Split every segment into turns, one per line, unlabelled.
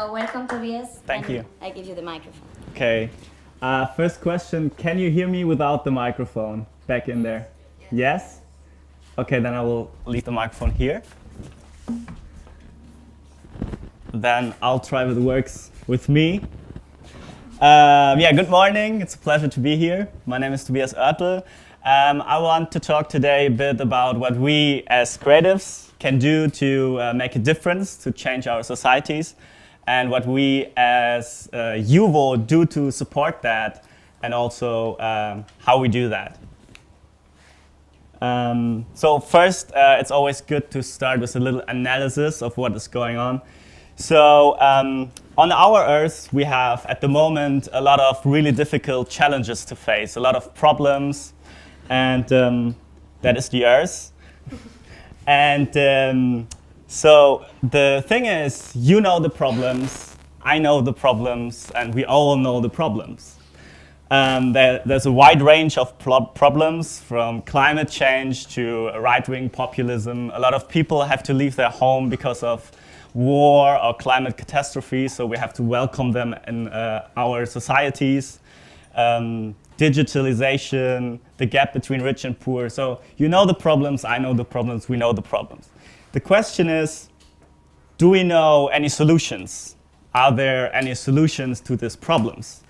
So welcome, Tobias.
Thank you.
I give you the microphone.
Okay. First question, can you hear me without the microphone back in there? Yes? Okay, then I will leave the microphone here. Then I'll try what works with me. Good morning. It's a pleasure to be here. My name is Tobias Oertel. I want to talk today a bit about what we as creatives can do to make a difference, to change our societies, and what we as UVO do to support that, and also how we do that. So first, it's always good to start with a little analysis of what is going on. So on our Earth, we have at the moment a lot of really difficult challenges to face, a lot of problems, and that is the Earth. And so the thing is, you know the problems, I know the problems, and we all know the problems. There's a wide range of problems, from climate change to right-wing populism. A lot of people have to leave their home because of war or climate catastrophe, so we have to welcome them in our societies. Digitalization, the gap between rich and poor. So you know the problems, I know the problems, we know the problems. The question is, do we know any solutions? Are there any solutions to these problems?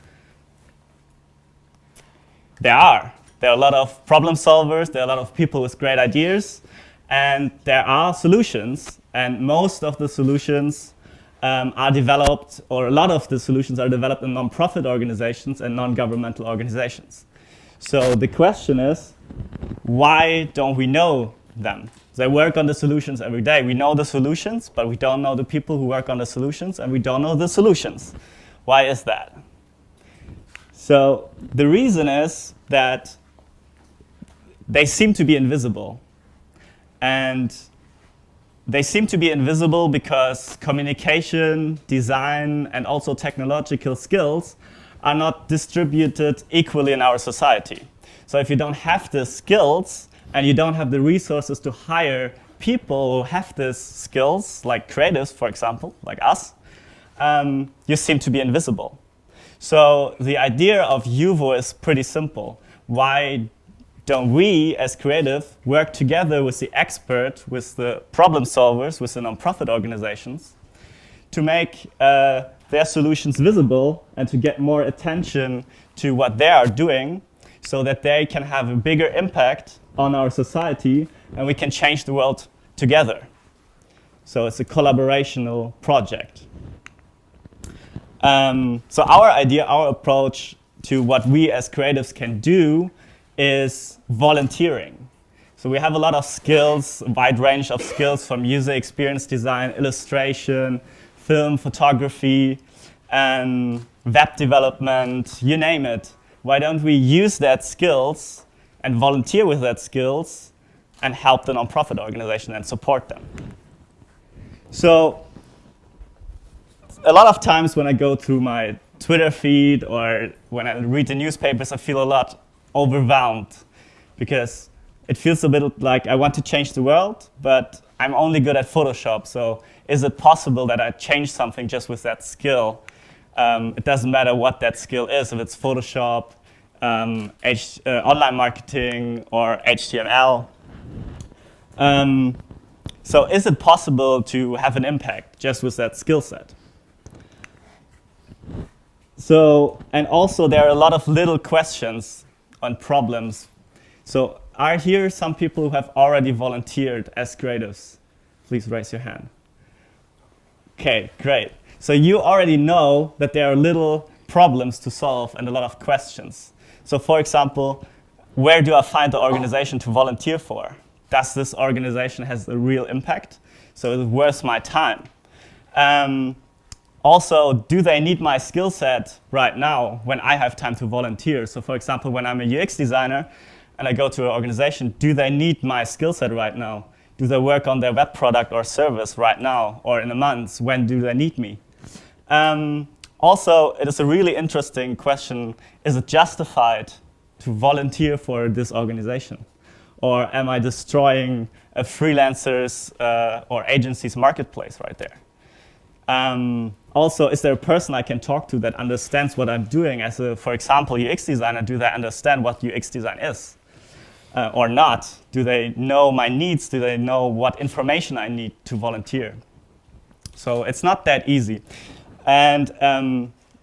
There are. There are a lot of problem solvers, there are a lot of people with great ideas, and there are solutions, and most of the solutions are developed, or a lot of the solutions are developed in non-profit organizations and non-governmental organizations. So the question is, why don't we know them? They work on the solutions every day. We know the solutions, but we don't know the people who work on the solutions, and we don't know the solutions. Why is that? So the reason is that they seem to be invisible. And they seem to be invisible because communication, design, and also technological skills are not distributed equally in our society. So if you don't have the skills and you don't have the resources to hire people who have these skills, like creatives, for example, like us, you seem to be invisible. So the idea of UVO is pretty simple. Why don't we, as creative, work together with the expert, with the problem solvers, with the non-profit organizations, to make their solutions visible and to get more attention to what they are doing, so that they can have a bigger impact on our society and we can change the world together. So it's a collaborational project. So our idea, our approach to what we as creatives can do is volunteering. So we have a lot of skills, a wide range of skills, from user experience design, illustration, film, photography, web development, you name it. Why don't we use that skills and volunteer with that skills and help the nonprofit organization and support them? So a lot of times when I go through my Twitter feed or when I read the newspapers, I feel a lot overwhelmed, because it feels a bit like I want to change the world, but I'm only good at Photoshop. So is it possible that I change something just with that skill? It doesn't matter what that skill is, if it's Photoshop, online marketing, or HTML. So is it possible to have an impact just with that skill set? So, and also there are a lot of little questions on problems. So are here some people who have already volunteered as creatives? Please raise your hand. Okay, great. So you already know that there are little problems to solve and a lot of questions. So for example, where do I find the organization to volunteer for? Does this organization has a real impact? So is it worth my time? Also, do they need my skill set right now when I have time to volunteer? So for example, when I'm a UX designer and I go to an organization, do they need my skill set right now? Do they work on their web product or service right now or in a month? When do they need me? Also, it is a really interesting question. Is it justified to volunteer for this organization? Or am I destroying a freelancer's or agency's marketplace right there? Also, is there a person I can talk to that understands what I'm doing as a, for example, UX designer? Do they understand what UX design is or not? Do they know my needs? Do they know what information I need to volunteer? So it's not that easy. And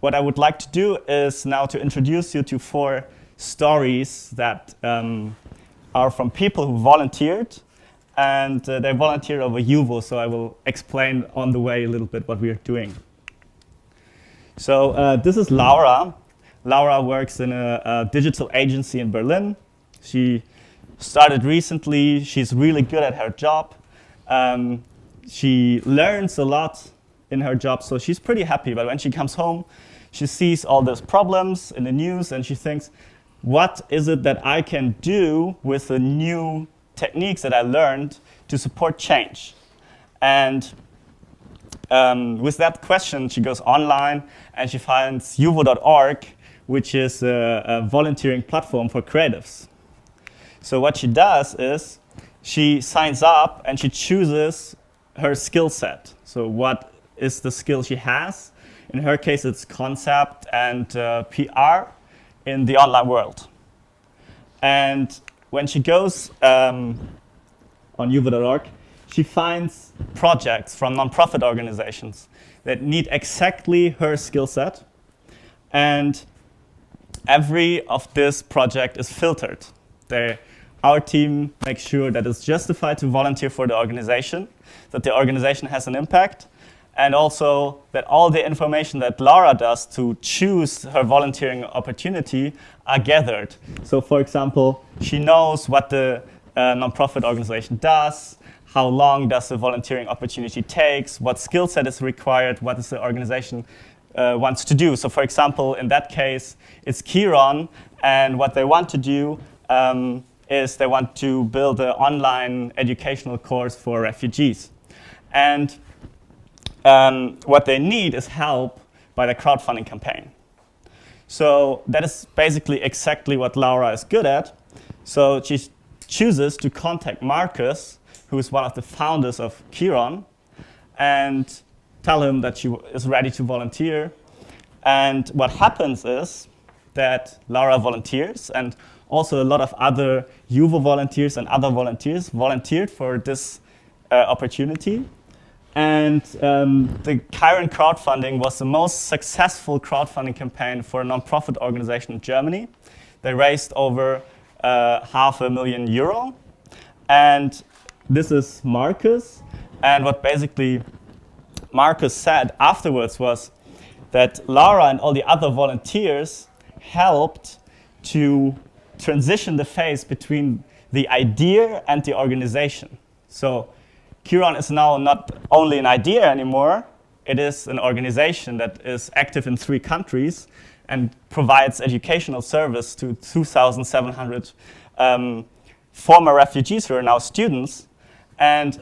what I would like to do is now to introduce you to 4 stories that are from people who volunteered, and they volunteered over UVO, so I will explain on the way a little bit what we are doing. So this is Laura. Laura works in a digital agency in Berlin. She started recently. She's really good at her job. She learns a lot in her job, so she's pretty happy. But when she comes home, she sees all those problems in the news, and she thinks, what is it that I can do with the new techniques that I learned to support change? And with that question, she goes online and she finds uvo.org, which is a volunteering platform for creatives. So what she does is she signs up and she chooses her skill set. So what is the skill she has? In her case, it's concept and PR in the online world. And when she goes on uvo.org, she finds projects from nonprofit organizations that need exactly her skill set. And every of this project is filtered. Our team makes sure that it's justified to volunteer for the organization, that the organization has an impact, and also that all the information that Laura does to choose her volunteering opportunity are gathered. So for example, she knows what the nonprofit organization does, how long does the volunteering opportunity takes, what skill set is required, what is the organization wants to do. So for example, in that case, it's Kiron, and what they want to do is they want to build an online educational course for refugees. And what they need is help by the crowdfunding campaign. So that is basically exactly what Laura is good at. So she chooses to contact Marcus, who is one of the founders of Kiron, and tell him that she is ready to volunteer. And what happens is that Laura volunteers, and also a lot of other UVO volunteers and other volunteers volunteered for this opportunity. And the Kiron crowdfunding was the most successful crowdfunding campaign for a nonprofit organization in Germany. They raised over €500,000. And this is Marcus. And what basically Marcus said afterwards was that Laura and all the other volunteers helped to transition the phase between the idea and the organization. So Kiron is now not only an idea anymore, it is an organization that is active in 3 countries and provides educational service to 2,700 former refugees who are now students. And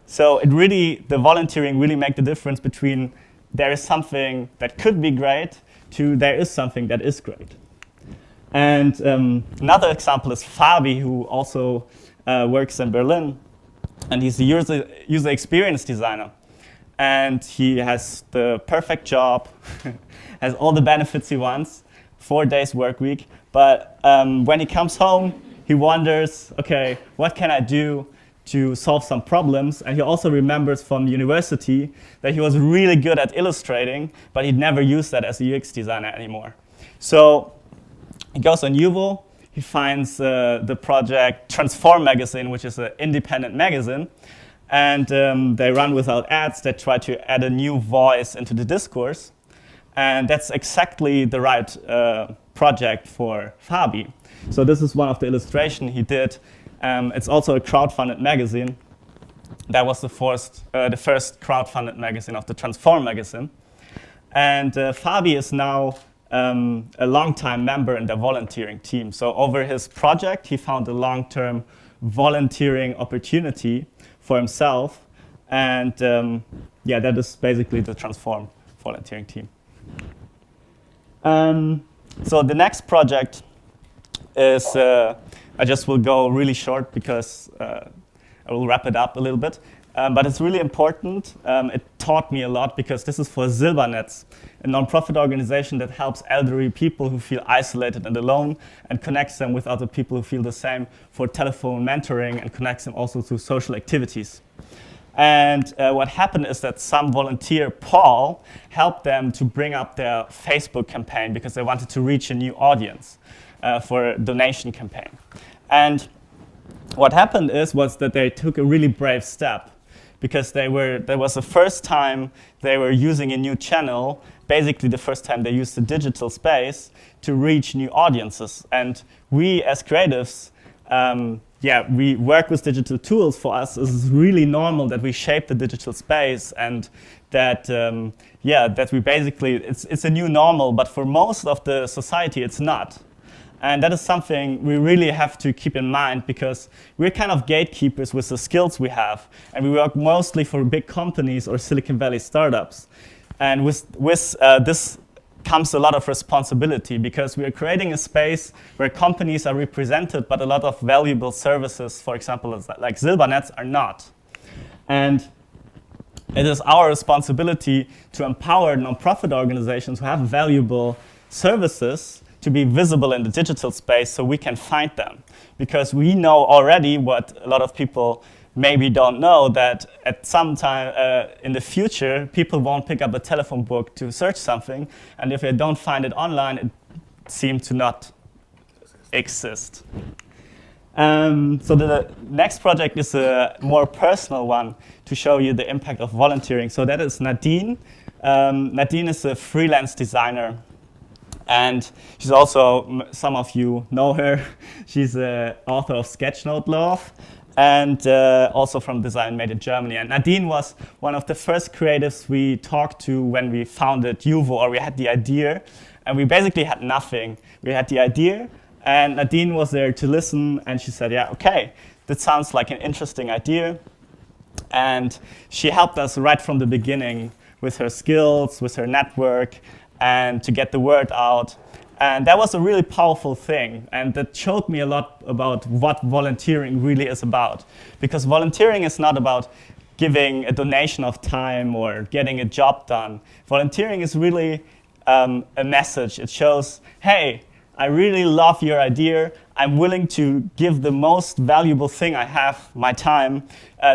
so the volunteering really makes the difference between there is something that could be great to there is something that is great. And another example is Fabi, who also works in Berlin. And he's a user experience designer. And he has the perfect job, has all the benefits he wants, 4 days work week. But when he comes home, he wonders, okay, what can I do to solve some problems? And he also remembers from university that he was really good at illustrating, but he'd never used that as a UX designer anymore. So he goes on UVO. He finds the project Transform magazine, which is an independent magazine. And they run without ads. They try to add a new voice into the discourse. And that's exactly the right project for Fabi. So this is one of the illustrations he did. It's also a crowdfunded magazine. That was the first crowdfunded magazine of the Transform magazine. And Fabi is now a long-time member in the volunteering team. So over his project, he found a long-term volunteering opportunity for himself. And that is basically the Transform volunteering team. So the next project is, I just will go really short because I will wrap it up a little bit. but it's really important. It taught me a lot because this is for Silbernetz, a non-profit organization that helps elderly people who feel isolated and alone and connects them with other people who feel the same for telephone mentoring and connects them also to social activities. And what happened is that some volunteer, Paul, helped them to bring up their Facebook campaign because they wanted to reach a new audience for a donation campaign. And what happened was that they took a really brave step because that was the first time they were using a new channel, basically the first time they used the digital space to reach new audiences. And we as creatives, we work with digital tools. For us, it's really normal that we shape the digital space and that, that we basically, it's a new normal, but for most of the society, it's not. And that is something we really have to keep in mind because we're kind of gatekeepers with the skills we have. And we work mostly for big companies or Silicon Valley startups. And with this comes a lot of responsibility because we are creating a space where companies are represented, but a lot of valuable services, for example, like Silbernetz, are not. And it is our responsibility to empower nonprofit organizations who have valuable services to be visible in the digital space so we can find them. Because we know already what a lot of people maybe don't know, that at some time in the future, people won't pick up a telephone book to search something, and if they don't find it online, it seems to not exist. So the next project is a more personal one to show you the impact of volunteering. So that is Nadine. Nadine is a freelance designer. And she's also, some of you know her, she's the author of Sketchnote Love and also from Design Made in Germany. And Nadine was one of the first creatives we talked to when we founded Juvo, or we had the idea. And we basically had nothing. We had the idea, and Nadine was there to listen, and she said, yeah, okay, that sounds like an interesting idea. And she helped us right from the beginning with her skills, with her network, and to get the word out. And that was a really powerful thing. And that showed me a lot about what volunteering really is about. Because volunteering is not about giving a donation of time or getting a job done. Volunteering is really a message. It shows, hey, I really love your idea. I'm willing to give the most valuable thing I have, my time,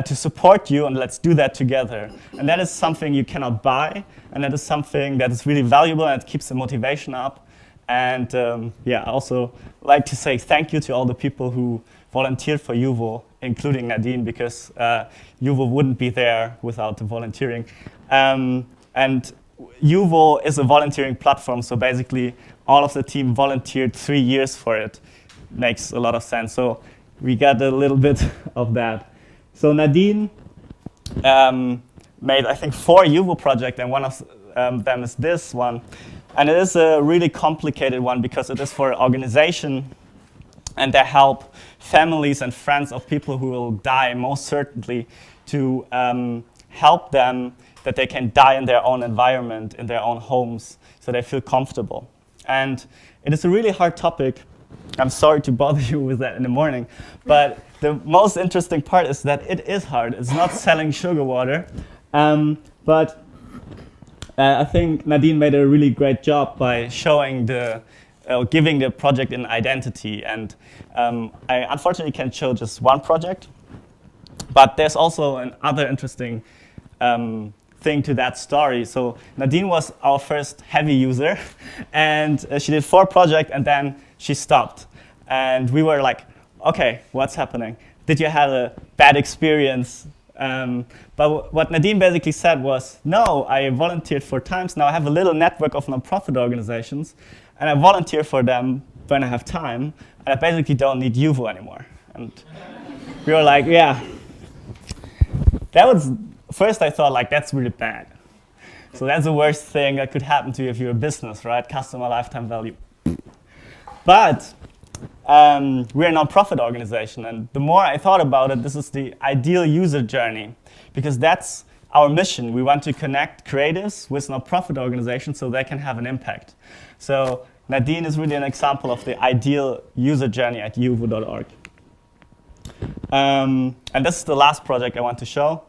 to support you, and let's do that together. And that is something you cannot buy, and that is something that is really valuable and it keeps the motivation up. And I also like to say thank you to all the people who volunteered for Juvo, including Nadine, because Juvo wouldn't be there without the volunteering. And Juvo is a volunteering platform, so basically all of the team volunteered 3 years for it. Makes a lot of sense. So we got a little bit of that. So Nadine made, I think, 4 Juvo projects, and one of them is this one. And it is a really complicated one because it is for an organization, and they help families and friends of people who will die, most certainly, to help them that they can die in their own environment, in their own homes, so they feel comfortable. And it is a really hard topic. I'm sorry to bother you with that in the morning, but the most interesting part is that it is hard. It's not selling sugar water, but I think Nadine made a really great job by showing giving the project an identity. And I unfortunately can't show just one project, but there's also another interesting thing to that story. So Nadine was our first heavy user, and she did 4 projects, and then she stopped. And we were like, okay, what's happening? Did you have a bad experience? But what Nadine basically said was, no, I volunteered 4 times. Now I have a little network of nonprofit organizations, and I volunteer for them when I have time, and I basically don't need Juvo anymore. And we were like, yeah. That was, first I thought, like, that's really bad. So that's the worst thing that could happen to you if you're a business, right? Customer lifetime value. But we're a nonprofit organization, and the more I thought about it, this is the ideal user journey, because that's our mission. We want to connect creatives with nonprofit organizations so they can have an impact. So Nadine is really an example of the ideal user journey at juvo.org. And this is the last project I want to show.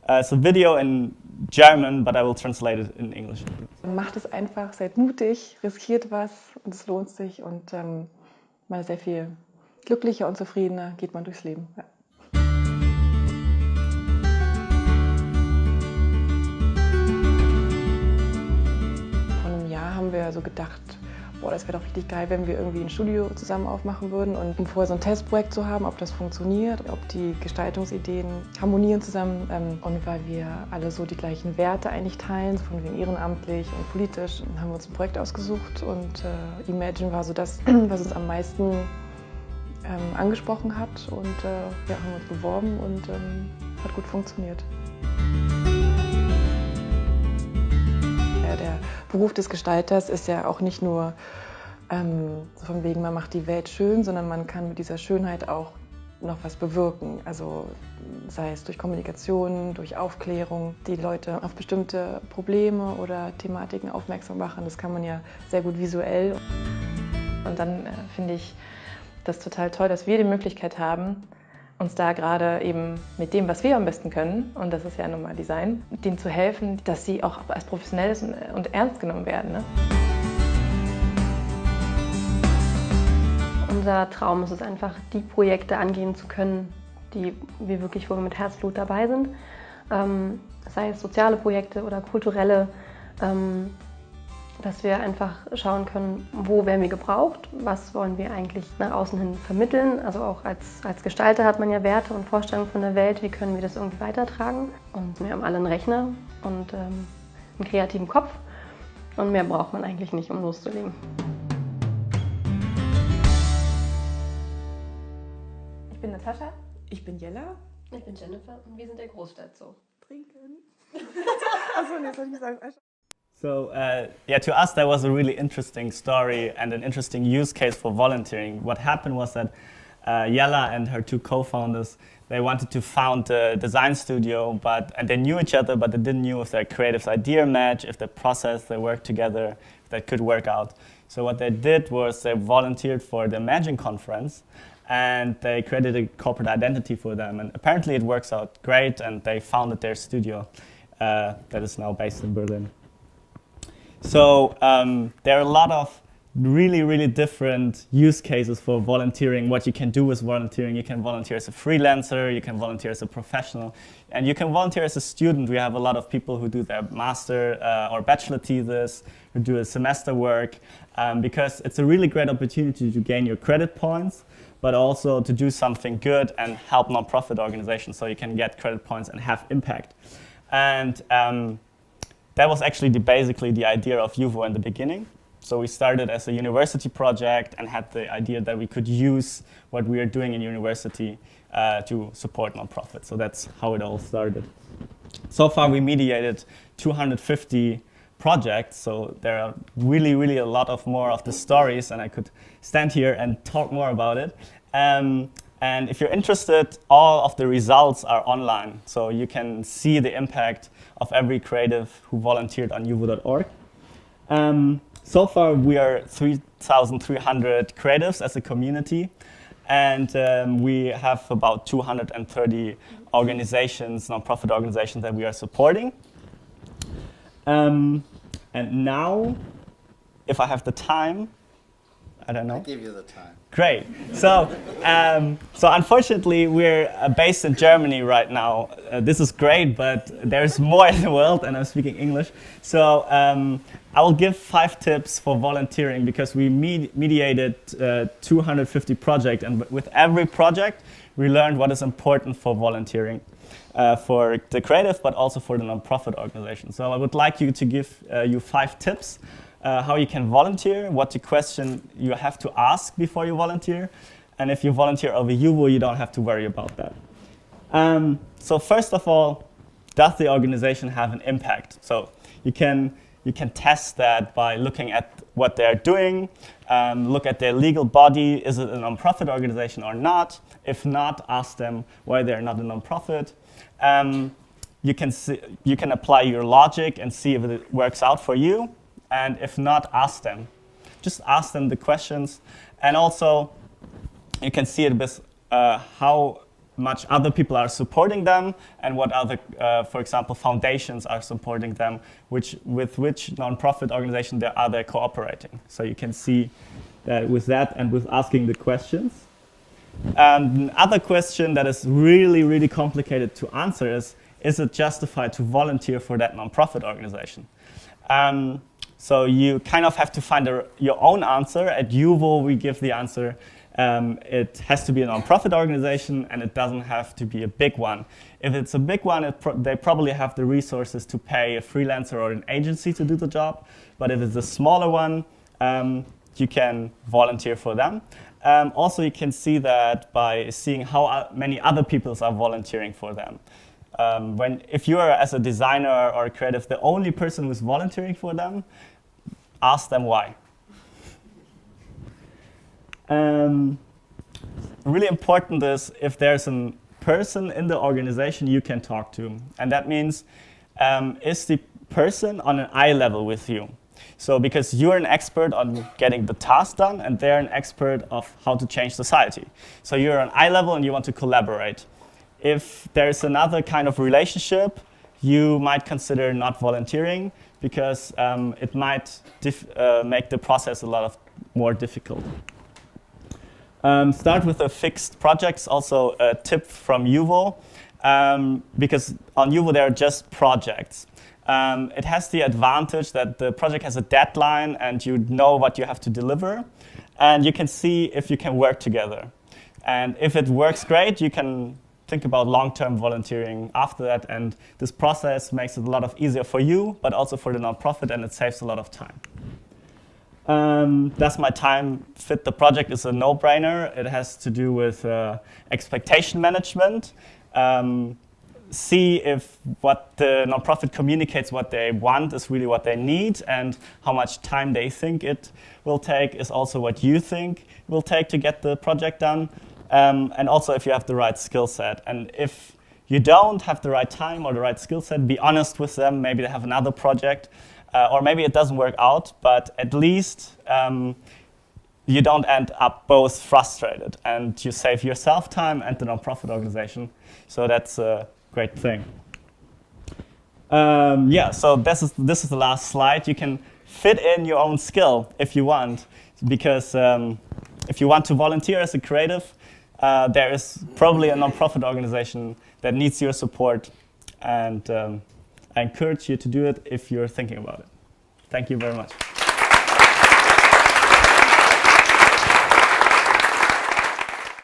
It's a video in German, but I will translate it in English.
Macht es einfach, seid mutig, riskiert was und es lohnt sich und man ist sehr viel glücklicher und zufriedener geht man durchs Leben. Ja. Vor einem Jahr haben wir so gedacht, boah, das wäre doch richtig geil, wenn wir irgendwie ein Studio zusammen aufmachen würden und um vorher so ein Testprojekt zu haben, ob das funktioniert, ob die Gestaltungsideen harmonieren zusammen und weil wir alle so die gleichen Werte eigentlich teilen, so von wegen ehrenamtlich und politisch, haben wir uns ein Projekt ausgesucht und Imagine war so das, was uns am meisten angesprochen hat und ja, haben uns beworben und hat gut funktioniert. Der Beruf des Gestalters ist ja auch nicht nur so von wegen, man macht die Welt schön, sondern man kann mit dieser Schönheit auch noch was bewirken. Also sei es durch Kommunikation, durch Aufklärung, die Leute auf bestimmte Probleme oder Thematiken aufmerksam machen. Das kann man ja sehr gut visuell.
Und dann finde ich das total toll, dass wir die Möglichkeit haben, uns da gerade eben mit dem, was wir am besten können, und das ist ja nun mal Design, denen zu helfen, dass sie auch als professionell und ernst genommen werden. Ne? Unser Traum ist es einfach, die Projekte angehen zu können, wo wir mit Herzblut dabei sind. Sei es soziale Projekte oder kulturelle, dass wir einfach schauen können, wo werden wir gebraucht, was wollen wir eigentlich nach außen hin vermitteln. Also auch als Gestalter hat man ja Werte und Vorstellungen von der Welt, wie können wir das irgendwie weitertragen. Und wir haben alle einen Rechner und einen kreativen Kopf und mehr braucht man eigentlich nicht, um loszulegen.
Ich bin Natascha. Ich bin Jella.
Ich bin Jennifer und wir sind der Großstadt so.
Trinken. Achso, nee, soll ich sagen.
So, yeah, to us that was a really interesting story and an interesting use case for volunteering. What happened was that Jella and her two co-founders, they wanted to found a design studio, and they knew each other, but they didn't know if their creative idea match, if the process they worked together, if that could work out. So what they did was they volunteered for the Imagine conference, and they created a corporate identity for them. And apparently it works out great, and they founded their studio that is now based in Berlin. So there are a lot of really, really different use cases for volunteering. What you can do with volunteering, you can volunteer as a freelancer, you can volunteer as a professional, and you can volunteer as a student. We have a lot of people who do their master or bachelor thesis, who do a semester work, because it's a really great opportunity to gain your credit points, but also to do something good and help nonprofit organizations so you can get credit points and have impact. And that was actually basically the idea of UVO in the beginning. So we started as a university project and had the idea that we could use what we are doing in university to support nonprofits. So that's how it all started. So far we mediated 250 projects, so there are really, really a lot of more of the stories, and I could stand here and talk more about it. And if you're interested, all of the results are online, so you can see the impact of every creative who volunteered on uvo.org. So far, we are 3,300 creatives as a community, and we have about 230 organizations, nonprofit organizations that we are supporting. And now, if I have the time, I don't know.
I give you the time.
Great. So, so unfortunately, we're based in Germany right now. This is great, but there's more in the world, and I'm speaking English. So I will give 5 tips for volunteering, because we mediated 250 projects, and with every project, we learned what is important for volunteering, for the creative, but also for the nonprofit organization. So I would like to give you 5 tips. How you can volunteer, what the question you have to ask before you volunteer, and if you volunteer over UVO, you don't have to worry about that. So first of all, does the organization have an impact? So you can test that by looking at what they're doing, look at their legal body, is it a nonprofit organization or not? If not, ask them why they're not a nonprofit. You can apply your logic and see if it works out for you. And if not, ask them. Just ask them the questions. And also, you can see it with how much other people are supporting them and what other, for example, foundations are supporting them, with which nonprofit organization are they cooperating. So you can see that with that and with asking the questions. Another question that is really, really complicated to answer is it justified to volunteer for that nonprofit organization? So you kind of have to find your own answer. At UVO, we give the answer, it has to be a nonprofit organization and it doesn't have to be a big one. If it's a big one, they probably have the resources to pay a freelancer or an agency to do the job. But if it's a smaller one, you can volunteer for them. Also, you can see that by seeing how many other people are volunteering for them. If you are, as a designer or a creative, the only person who's volunteering for them, ask them why. Really important is if there's a person in the organization you can talk to. And that means, is the person on an eye level with you? So because you're an expert on getting the task done and they're an expert of how to change society. So you're on eye level and you want to collaborate. If there's another kind of relationship, you might consider not volunteering because it might make the process a lot more difficult. Start with a fixed projects, also a tip from UVO, because on UVO there are just projects. It has the advantage that the project has a deadline and you know what you have to deliver, and you can see if you can work together. And if it works great, you can think about long-term volunteering after that, and this process makes it a lot easier for you, but also for the nonprofit, and it saves a lot of time. Does my time fit the project is a no-brainer. It has to do with expectation management. See if what the nonprofit communicates what they want is really what they need, and how much time they think it will take is also what you think it will take to get the project done. And also if you have the right skill set. And if you don't have the right time or the right skill set, be honest with them. Maybe they have another project, or maybe it doesn't work out, but at least you don't end up both frustrated, and you save yourself time and the nonprofit organization. So that's a great thing. So this is the last slide. You can fit in your own skill if you want, because if you want to volunteer as a creative, there is probably a nonprofit organization that needs your support, and I encourage you to do it if you're thinking about it. Thank you very much.